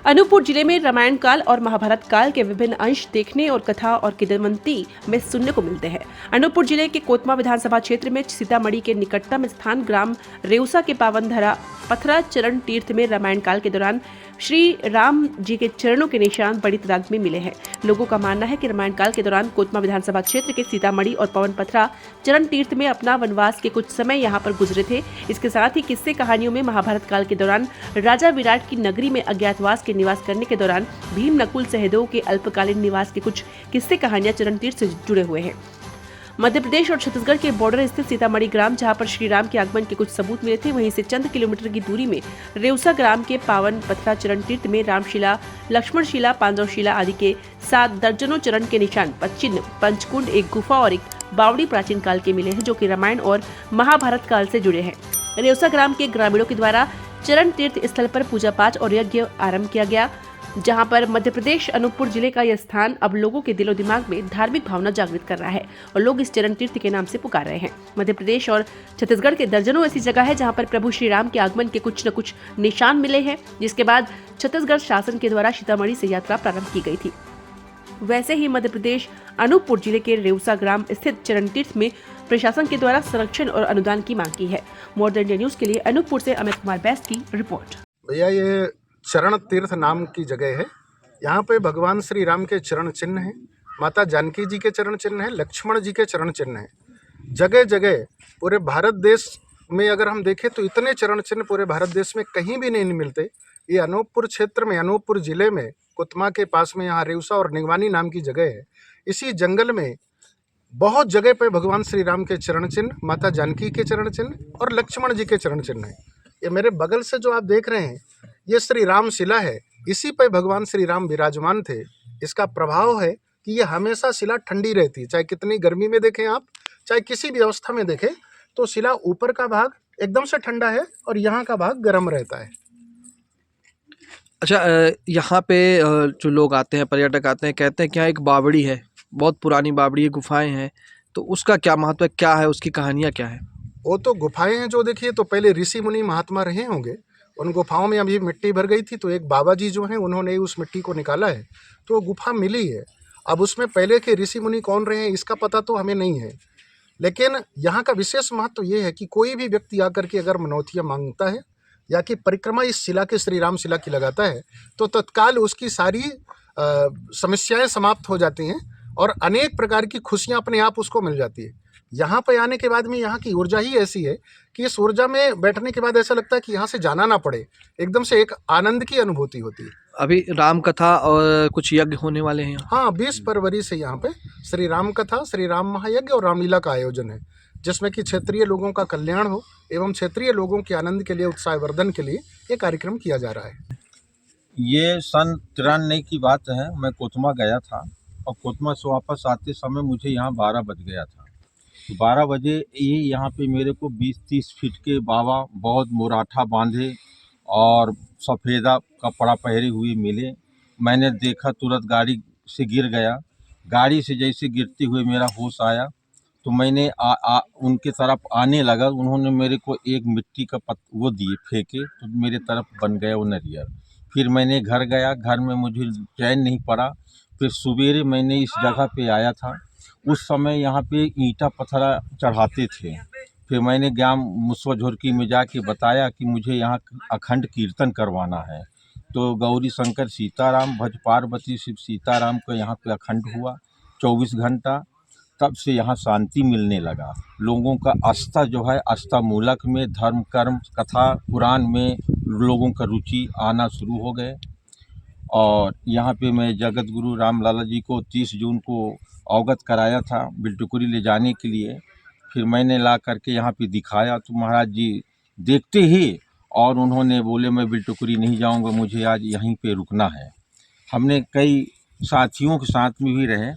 अनूपपुर जिले में रामायण काल और महाभारत काल के विभिन्न अंश देखने और कथा और किंवदंती में सुनने को मिलते हैं। अनूपपुर जिले के कोतमा विधानसभा क्षेत्र में सीतामढ़ी के निकटतम स्थान ग्राम रेउसा के पावन धरा पथरा चरण तीर्थ में रामायण काल के दौरान श्री राम जी के चरणों के निशान बड़ी तादाद में मिले हैं। लोगों का मानना है कि रामायण काल के दौरान कोतमा विधानसभा क्षेत्र के सीतामढ़ी और पवन पथरा चरण तीर्थ में अपना वनवास के कुछ समय यहाँ पर गुजरे थे। इसके साथ ही किस्से कहानियों में महाभारत काल के दौरान राजा विराट की नगरी में अज्ञातवास के निवास करने के दौरान भीम नकुल सहदेव के अल्पकालीन निवास के कुछ किस्से कहानियां चरण तीर्थ से जुड़े हुए हैं। मध्य प्रदेश और छत्तीसगढ़ के बॉर्डर स्थित सीतामढ़ी ग्राम, जहां पर श्री राम के आगमन के कुछ सबूत मिले थे, वहीं से चंद किलोमीटर की दूरी में रेउसा ग्राम के पावन पथरा चरण तीर्थ में रामशिला, लक्ष्मणशिला, पांडवशिला आदि के 7 दर्जनों चरण के निशान, चिन्ह, पंचकुंड, एक गुफा और एक बावड़ी प्राचीन काल के मिले हैं, जो कि रामायण और महाभारत काल से जुड़े हैं। रेउसा ग्राम के ग्रामीणों के द्वारा चरण तीर्थ स्थल पर पूजा पाठ और यज्ञ आरंभ किया गया, जहां पर मध्य प्रदेश अनूपपुर जिले का यह स्थान अब लोगों के दिलो दिमाग में धार्मिक भावना जागृत कर रहा है और लोग इस चरण तीर्थ के नाम से पुकार रहे हैं। मध्य प्रदेश और छत्तीसगढ़ के दर्जनों ऐसी जगह है जहां पर प्रभु श्री राम के आगमन के कुछ न कुछ निशान मिले हैं, जिसके बाद छत्तीसगढ़ शासन के द्वारा सीतामढ़ी से यात्रा प्रारंभ की गई थी। वैसे ही मध्य प्रदेश अनूपपुर जिले के रेउसा ग्राम स्थित चरण तीर्थ में प्रशासन के द्वारा संरक्षण और अनुदान की मांग की है। मॉडर्न इंडिया न्यूज के लिए अनूपपुर से अमित कुमार बैस्ट की रिपोर्ट। भैया, ये चरण तीर्थ नाम की जगह है। यहाँ पे भगवान श्री राम के चरण चिन्ह हैं, माता जानकी जी के चरण चिन्ह हैं, लक्ष्मण जी के चरण चिन्ह हैं। जगह जगह पूरे भारत देश में अगर हम देखें तो इतने चरण चिन्ह पूरे भारत देश में कहीं भी नहीं मिलते। ये अनूपपुर क्षेत्र में, अनूपपुर जिले में, कोतमा के पास में यहाँ रेउसा और निगवानी नाम की जगह है। इसी जंगल में बहुत जगह पे भगवान श्री राम के चरण चिन्ह, माता जानकी के चरण चिन्ह और लक्ष्मण जी के चरण चिन्ह हैं। ये मेरे बगल से जो आप देख रहे हैं, ये श्री राम शिला है। इसी पे भगवान श्री राम विराजमान थे। इसका प्रभाव है कि ये हमेशा शिला ठंडी रहती है, चाहे कितनी गर्मी में देखें आप, चाहे किसी भी अवस्था में देखें, तो शिला ऊपर का भाग एकदम से ठंडा है और यहाँ का भाग गर्म रहता है। अच्छा, यहाँ पे जो लोग आते हैं, पर्यटक आते हैं, कहते हैं कि यहाँ एक बावड़ी है, बहुत पुरानी बावड़ी है, गुफाएं हैं, तो उसका क्या महत्व है, क्या है, उसकी कहानियाँ क्या है? वो तो गुफाएं हैं जो देखिए, तो पहले ऋषि मुनि महात्मा रहे होंगे। उन गुफाओं में अभी मिट्टी भर गई थी, तो एक बाबा जी जो हैं उन्होंने उस मिट्टी को निकाला है, तो वो गुफा मिली है। अब उसमें पहले के ऋषि मुनि कौन रहे हैं इसका पता तो हमें नहीं है, लेकिन यहाँ का विशेष महत्व ये है कि कोई भी व्यक्ति आकर के अगर मनौतियाँ मांगता है या कि परिक्रमा इस शिला के, श्री राम शिला की लगाता है, तो तत्काल उसकी सारी समस्याएं समाप्त हो जाती हैं और अनेक प्रकार की खुशियां अपने आप उसको मिल जाती है। यहाँ पे आने के बाद में यहाँ की ऊर्जा ही ऐसी है कि इस ऊर्जा में बैठने के बाद ऐसा लगता है कि यहाँ से जाना ना पड़े, एकदम से एक आनंद की अनुभूति होती है। अभी राम कथा और कुछ यज्ञ होने वाले हैं। हाँ, 20 फरवरी से यहाँ पे श्री राम कथा, श्री राम महायज्ञ और रामलीला का आयोजन है, जिसमें कि क्षेत्रीय लोगों का कल्याण हो एवं क्षेत्रीय लोगों के आनंद के लिए, उत्साहवर्धन के लिए ये कार्यक्रम किया जा रहा है। ये सन 93 की बात है। मैं कोतमा गया था और कोतमा से वापस आते समय मुझे यहाँ 12 बज गया था। तो 12 बजे ये यहाँ पे मेरे को 20-30 फीट के बाबा, बहुत मुराठा बांधे और सफ़ेदा कपड़ा पहरे हुए मिले। मैंने देखा, तुरंत गाड़ी से गिर गया। गाड़ी से जैसे गिरते हुए मेरा होश आया तो मैंने उनके तरफ आने लगा। उन्होंने मेरे को एक मिट्टी का वो दिए, फेंके, तो मेरे तरफ बन गया वो नरियर। फिर मैंने घर गया, घर में मुझे चैन नहीं पड़ा। फिर सवेरे मैंने इस जगह पे आया था। उस समय यहाँ पे ईंटा पत्थरा चढ़ाते थे। फिर मैंने ग्राम मुसवा झुरकी में जाके बताया कि मुझे यहाँ अखंड कीर्तन करवाना है। तो गौरी शंकर सीताराम, भज पार्वती शिव सीताराम का यहाँ पे अखंड हुआ 24 घंटा। तब से यहाँ शांति मिलने लगा। लोगों का आस्था जो है, आस्था मूलक में धर्म, कर्म, कथा, पुराण में लोगों का रुचि आना शुरू हो गए। और यहाँ पे मैं जगत गुरु राम लाला जी को 30 जून को अवगत कराया था बिल्टुकुरी ले जाने के लिए। फिर मैंने ला करके यहाँ पे दिखाया तो महाराज जी देखते ही और उन्होंने बोले, मैं बिल्टुकुरी नहीं जाऊँगा, मुझे आज यहीं पे रुकना है। हमने कई साथियों के साथ में भी रहे,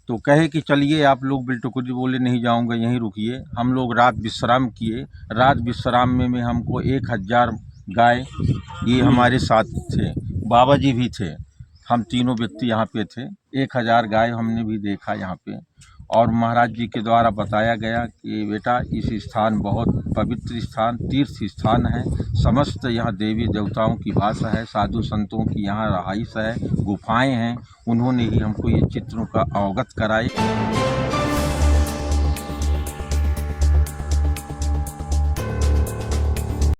तो कहे कि चलिए आप लोग बिल्टुकुरी, बोले नहीं जाऊँगा, यहीं रुकिए। हम लोग रात विश्राम किए। रात विश्राम में हमको 1000 गाय, ये हमारे साथ थे, बाबा जी भी थे, हम तीनों व्यक्ति यहाँ पे थे। 1000 गाय हमने भी देखा यहाँ पे। और महाराज जी के द्वारा बताया गया कि बेटा इस स्थान बहुत पवित्र स्थान, तीर्थ स्थान है। समस्त यहाँ देवी देवताओं की वास है, साधु संतों की यहाँ रहाइश है, गुफाएं हैं। उन्होंने ही हमको ये चित्रों का अवगत कराए।